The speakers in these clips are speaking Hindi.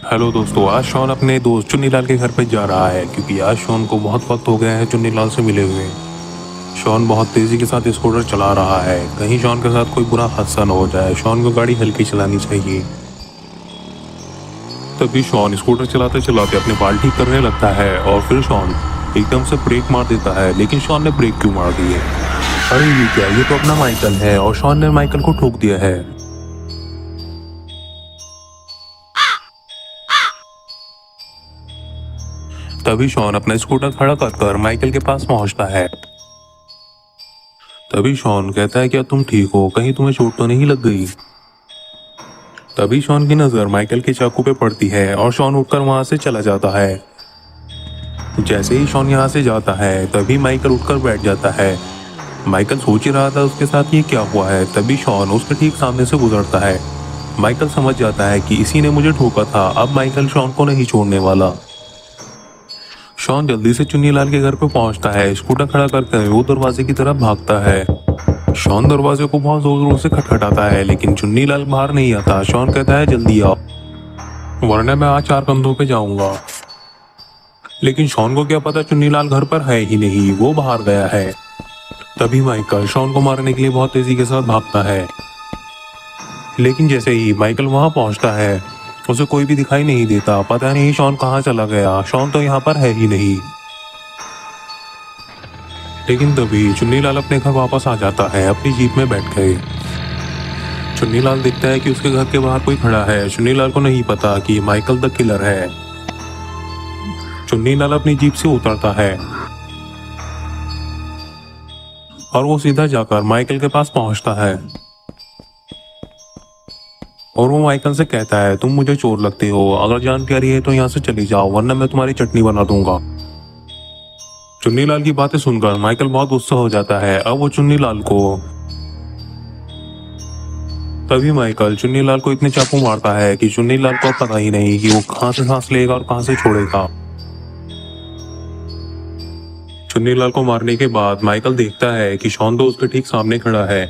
हेलो दोस्तों, आज शॉन अपने दोस्त चुन्नीलाल के घर पे जा रहा है क्योंकि आज शॉन को बहुत वक्त हो गया है चुन्नीलाल से मिले हुए। शॉन बहुत तेजी के साथ स्कूटर चला रहा है, कहीं शॉन के साथ कोई बुरा हादसा न हो जाए। शॉन को गाड़ी हल्की चलानी चाहिए। तभी शॉन स्कूटर चलाते चलाते अपने बाल ठीक करने लगता है और फिर शॉन एकदम से ब्रेक मार देता है। लेकिन शॉन ने ब्रेक क्यों मार दी है? अरे ये क्या, ये तो अपना माइकल है और शॉन ने माइकल को ठोक दिया है। तभी शॉन अपना स्कूटर खड़ा कर माइकल के पास पहुंचता है। तभी शॉन कहता है, क्या तुम ठीक हो? कहीं तुम्हें चोट तो नहीं लग गई? तभी शॉन की नजर माइकल के चाकू पे पड़ती है और शॉन उठकर वहां से चला जाता है। जैसे ही शॉन यहाँ से जाता है तभी माइकल उठकर बैठ जाता है। माइकल सोच ही रहा था उसके साथ ये क्या हुआ है। तभी शॉन उसके ठीक सामने से गुजरता है। माइकल समझ जाता है कि इसी ने मुझे ठोका था। अब माइकल शॉन को नहीं छोड़ने वाला। शॉन जल्दी से चुन्नीलाल के घर पे पहुंचता है। स्कूटर खड़ा करके वो दरवाजे की तरफ भागता है। शॉन दरवाजे को बहुत जोर जोर से खटखटाता है लेकिन चुन्नीलाल बाहर नहीं आता। शॉन कहता है, जल्दी आओ वरना मैं आज 4 कंधों पे जाऊंगा। लेकिन शॉन को क्या पता चुन्नीलाल घर पर है ही नहीं, वो बाहर गया है। तभी माइकल शॉन को मारने के लिए बहुत तेजी के साथ भागता है। लेकिन जैसे ही माइकल वहां पहुंचता है उसे कोई भी दिखाई नहीं देता। पता नहीं शॉन कहाँ चला गया। शॉन तो यहाँ पर है ही नहीं। लेकिन तभी चुन्नीलाल अपने घर वापस आ जाता है अपनी जीप में बैठ गए। चुन्नीलाल देखता है कि उसके घर के बाहर कोई खड़ा है। चुन्नीलाल को नहीं पता कि माइकल द किलर है। चुन्नीलाल अपनी जीप से उतरता है और वो सीधा जाकर माइकल के पास पहुंचता है और वो माइकल से कहता है, तुम मुझे चोर लगते हो। अगर जानकारी है तो यहाँ से चली जाओ वरना मैं तुम्हारी चटनी बना दूंगा। चुन्नीलाल की बातें सुनकर माइकल बहुत गुस्सा हो जाता है। अब वो चुन्नीलाल को तभी माइकल चुन्नीलाल को इतने चाकू मारता है कि चुन्नीलाल को पता ही नहीं कि वो कहाँ से सांस लेगा और कहाँ से छोड़ेगा। चुन्नीलाल को मारने के बाद माइकल देखता है कि शॉन तो उसके ठीक सामने खड़ा है।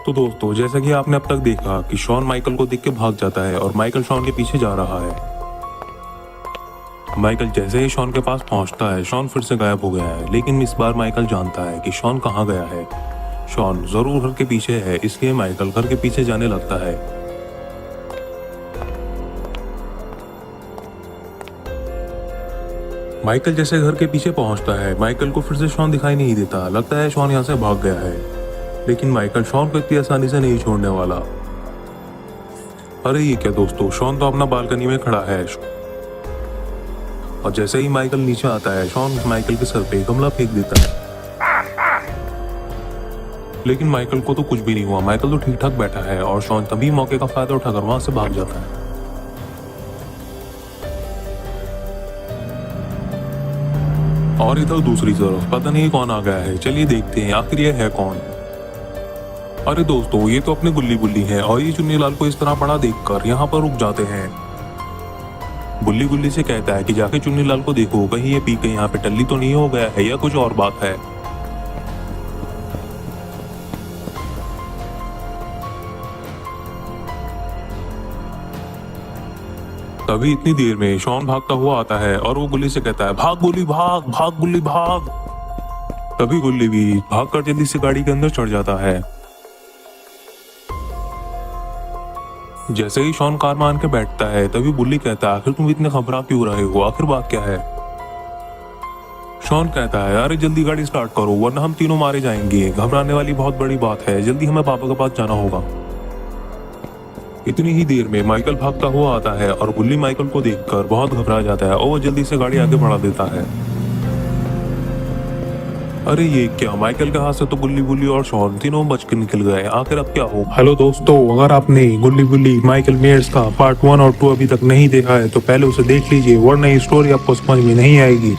तो दोस्तों, जैसा कि आपने अब तक देखा कि शॉन माइकल को देख के भाग जाता है और माइकल शॉन के पीछे जा रहा है। माइकल जैसे ही शॉन के पास पहुंचता है शॉन फिर से गायब हो गया है। लेकिन इस बार माइकल जानता है कि शॉन कहाँ गया है। शॉन जरूर घर के पीछे है, इसलिए माइकल घर के पीछे जाने लगता है। माइकल जैसे घर के पीछे पहुंचता है माइकल को फिर से शॉन दिखाई नहीं देता। लगता है शॉन यहाँ से भाग गया है। लेकिन माइकल शॉन को इतनी आसानी से नहीं छोड़ने वाला। अरे ये क्या दोस्तों, शॉन तो अपना बालकनी में खड़ा है और जैसे ही माइकल नीचे आता है शॉन माइकल के सर पे गमला फेंक देता है। लेकिन माइकल को तो कुछ भी नहीं हुआ। माइकल तो ठीक ठाक बैठा है और शॉन तभी मौके का फायदा उठाकर वहां से भाग जाता है। और इधर दूसरी तरफ पता नहीं कौन आ गया है। चलिए देखते हैं आखिर ये है कौन। अरे दोस्तों, ये तो अपने गुल्ली बुल्ली है और ये चुन्नीलाल को इस तरह पड़ा देखकर यहाँ पर रुक जाते हैं। बुल्ली गुल्ली से कहता है कि जाके चुन्नीलाल को देखो, कहीं ये पी के यहाँ पे टल्ली तो नहीं हो गया है या कुछ और बात है। तभी इतनी देर में शॉन भागता हुआ आता है और वो गुल्ली से कहता है, भाग गुल्ली भाग, भाग गुल्ली भाग। तभी गुल्ली भी भागकर जल्दी से गाड़ी के अंदर चढ़ जाता है। जैसे ही शॉन कार मान के बैठता है तभी बुल्ली कहता है, आखिर तुम इतने घबरा क्यों रहे हो? आखिर बात क्या है? शॉन कहता है, अरे जल्दी गाड़ी स्टार्ट करो वरना हम तीनों मारे जाएंगे। घबराने वाली बहुत बड़ी बात है, जल्दी हमें पापा के पास जाना होगा। इतनी ही देर में माइकल भागता हुआ आता है और बुल्ली माइकल को देखकर बहुत घबरा जाता है और वो जल्दी से गाड़ी आगे बढ़ा देता है। अरे ये क्या, माइकल के हाथ से तो गुल्ली बुल्ली और शॉन तीनों बच के निकल गए। आखिर अब क्या हो? हेलो दोस्तों, अगर आपने गुल्ली बुल्ली माइकल मेयर्स का पार्ट 1 और 2 अभी तक नहीं देखा है तो पहले उसे देख लीजिए वरना ये स्टोरी आपको समझ में नहीं आएगी।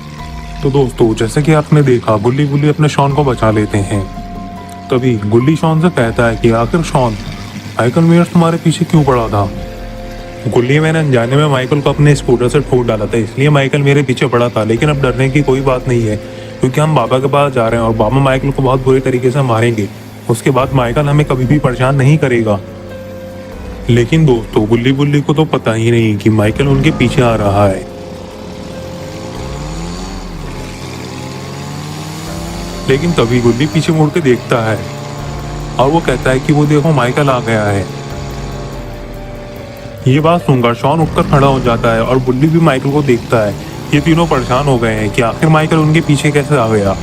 तो दोस्तों, जैसे कि आपने देखा गुल्ली बुल्ली अपने शॉन को बचा लेते हैं। तभी गुल्ली शॉन से कहता है कि आखिर शॉन, माइकल मेयर्स तुम्हारे पीछे क्यों पड़ा था? गुल्ली, मैंने अनजाने में माइकल को अपने स्कूटर से ठोक डाला था, इसलिए माइकल मेरे पीछे पड़ा था। लेकिन अब डरने की कोई बात नहीं है क्योंकि हम बाबा के पास जा रहे हैं और बाबा माइकल को बहुत बुरी तरीके से मारेंगे। उसके बाद माइकल हमें कभी भी परेशान नहीं करेगा। लेकिन दोस्तों बुल्ली बुल्ली को तो पता ही नहीं कि माइकल उनके पीछे आ रहा है। लेकिन तभी गुल्ली पीछे मुड़ के देखता है और वो कहता है कि वो देखो माइकल आ गया है। ये बात सुनकर शॉन उठकर खड़ा हो जाता है और बुल्ली भी माइकल को देखता है। ये तीनों परेशान हो गए हैं कि आखिर माइकल उनके पीछे कैसे आ गया।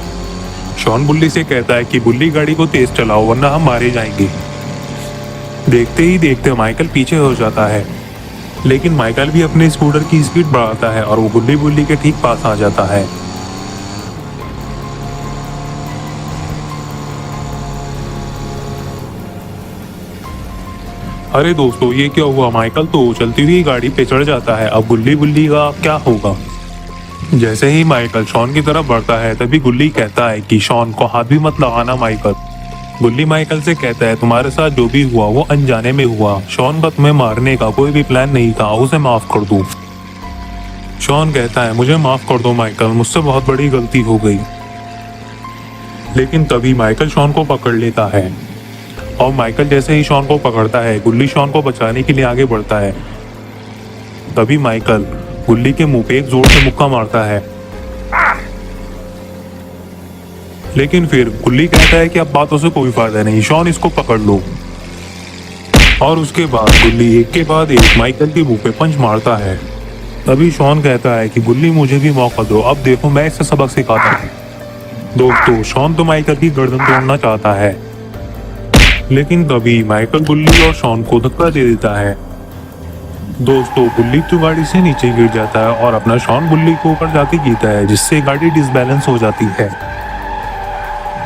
शॉन बुल्ली से कहता है कि बुल्ली गाड़ी को तेज चलाओ वरना हम मारे जाएंगे। देखते ही देखते माइकल पीछे हो जाता है, लेकिन माइकल भी अपने स्कूटर की स्पीड बढ़ाता है और वो बुल्ली बुल्ली के ठीक पास आ जाता है। अरे दोस्तों ये क्या हुआ, माइकल तो चलती हुई गाड़ी पे चढ़ जाता है। अब गुल्ली बुल्ली का क्या होगा। जैसे ही माइकल शॉन की तरफ बढ़ता है तभी गुल्ली कहता है कि शॉन को हाथ भी मत लगाना माइकल। गुल्ली माइकल से कहता है तुम्हारे साथ जो भी हुआ वो अनजाने में हुआ, शॉन का तुम्हें मारने का कोई भी प्लान नहीं था, उसे माफ कर दो। शॉन कहता है मुझे माफ कर दो माइकल, मुझसे बहुत बड़ी गलती हो गई। लेकिन तभी माइकल शॉन को पकड़ लेता है और माइकल जैसे ही शॉन को पकड़ता है गुल्ली शॉन को बचाने के लिए आगे बढ़ता है। तभी माइकल गुल्ली के मुंह पे एक जोर से मुक्का मारता है, लेकिन फिर गुल्ली कहता है कि अब बातों से कोई फायदा नहीं, शॉन इसको पकड़ लो। और उसके बाद गुल्ली एक के बाद एक माइकल के मुंह पे पंच मारता है। तभी शॉन कहता है कि गुल्ली मुझे भी मौका दो, अब देखो मैं इससे सबक सिखाता हूँ। दोस्तों शॉन तो माइकल की गर्दन तोड़ना चाहता है, लेकिन तभी माइकल गुल्ली और शॉन को धक्का दे देता है। दोस्तों गुल्ली तो गाड़ी से नीचे गिर जाता है और अपना शॉन गुल्ली को ऊपर जाके गिरता है, जिससे गाड़ी डिसबैलेंस हो जाती है।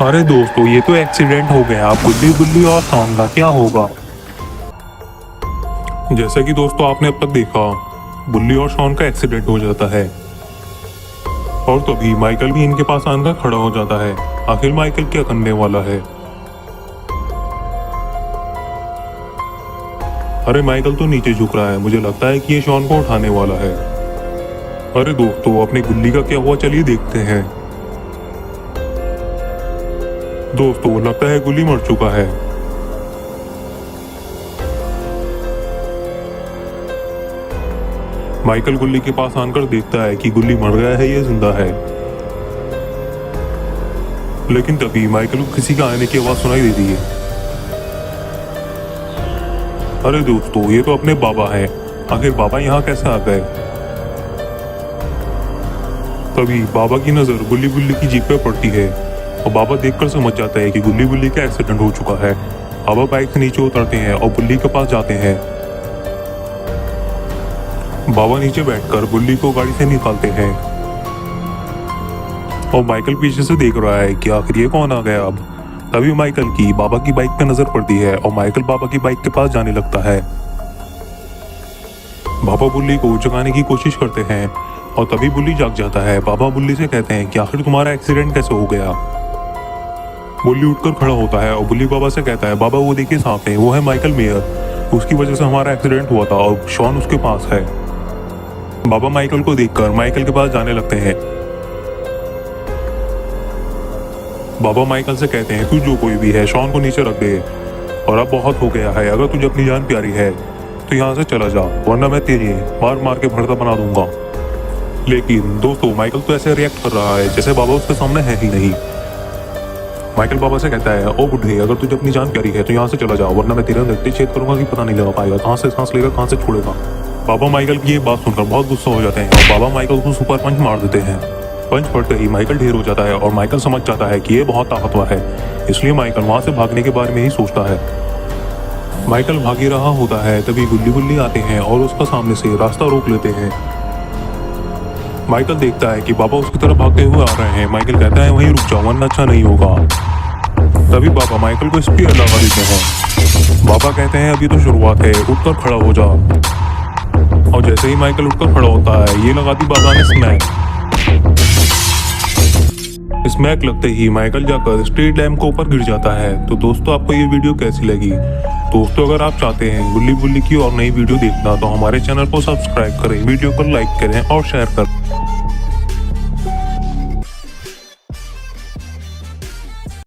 अरे दोस्तों ये तो एक्सीडेंट हो गया, अब गुल्ली गुल्ली और शॉन का क्या होगा। जैसा कि दोस्तों आपने अब तक देखा गुल्ली और शॉन का एक्सीडेंट हो जाता है और तभी माइकल भी इनके पास आकर खड़ा हो जाता है। आखिर माइकल क्या करने वाला है। अरे माइकल तो नीचे झुक रहा है, मुझे लगता है कि ये शॉन को उठाने वाला है। अरे दोस्तों अपनी गुल्ली का क्या हुआ, चलिए देखते हैं। दोस्तों लगता है गुल्ली मर चुका है। माइकल गुल्ली के पास आकर देखता है कि गुल्ली मर गया है या जिंदा है। लेकिन तभी माइकल को किसी का आने की आवाज सुनाई देती है। अरे दोस्तों ये तो अपने बाबा हैं, आखिर बाबा यहाँ कैसे आ गए। तभी बाबा की नजर गुल्ली गुल्ली की जीप पे पड़ती है और बाबा देखकर समझ जाता है कि गुल्ली गुल्ली का एक्सीडेंट हो चुका है। बाबा बाइक से नीचे उतरते हैं और गुल्ली के पास जाते हैं। बाबा नीचे बैठकर गुल्ली को गाड़ी से निकालते हैं और माइकल पीछे से देख रहा है कि आखिर ये कौन आ गया। अब तभी माइकल की बाबा की बाइक पे नजर पड़ती है और माइकल बाबा की बाइक के पास जाने लगता है। बाबा बुल्ली को जगाने की कोशिश करते हैं और तभी बुल्ली जाग जाता है। बाबा बुल्ली से कहते हैं कि आखिर तुम्हारा एक्सीडेंट कैसे हो गया। बुल्ली उठकर खड़ा होता है और बुल्ली बाबा से कहता है बाबा वो देखिए सामने वो है माइकल मेयर, उसकी वजह से हमारा एक्सीडेंट हुआ था और शॉन उसके पास है। बाबा माइकल को देखकर माइकल के पास जाने लगते हैं। बाबा माइकल से कहते हैं तू जो कोई भी है शॉन को नीचे रख दे और अब बहुत हो गया है, अगर तुझे अपनी जान प्यारी है तो यहाँ से चला जा वरना मैं तेरी मार मार के भरता बना दूंगा। लेकिन दोस्तों माइकल तो ऐसे रिएक्ट कर रहा है जैसे बाबा उसके सामने है ही नहीं। माइकल बाबा से कहता है ओ बुढ़े अगर तुझे अपनी जान प्यारी है तो यहाँ से चला जाओ वरना मैं तेरे अंदर छेद करूंगा कि पता नहीं लगा पाएगा कहाँ से सांस लेगा कहाँ से छोड़ेगा। बाबा माइकल की ये बात सुनकर बहुत गुस्सा हो जाते हैं और बाबा माइकल को सुपर पंच मार देते हैं। पंच पड़ते ही माइकल ढेर हो जाता है और माइकल समझ जाता है कि ये बहुत ताकतवर है, इसलिए माइकल वहां से भागने के बारे में ही सोचता है। माइकल भाग रहा होता है तभी गुल्ली गुल्ली आते हैं और उसका सामने से रास्ता रोक लेते हैं। माइकल देखता है कि बाबा उसकी तरफ भागते हुए आ रहे हैं। माइकल कहता है वहीं रुक जाओ वरना अच्छा नहीं होगा। तभी बाबा माइकल को स्पीयर लगा देते हैं। बाबा कहते हैं अभी तो शुरुआत है, उठकर खड़ा हो जा। और जैसे ही माइकल उठकर खड़ा होता है ये लगा दी बाबा ने स्मैक। स्मैक लगते ही माइकल जाकर स्ट्रीट लैम्प के ऊपर गिर जाता है। तो दोस्तों आपको ये वीडियो कैसी लगी। दोस्तों अगर आप चाहते हैं गुल्ली बुल्ली की और नई वीडियो देखना तो हमारे चैनल को सब्सक्राइब करें, वीडियो को लाइक करें और शेयर करें।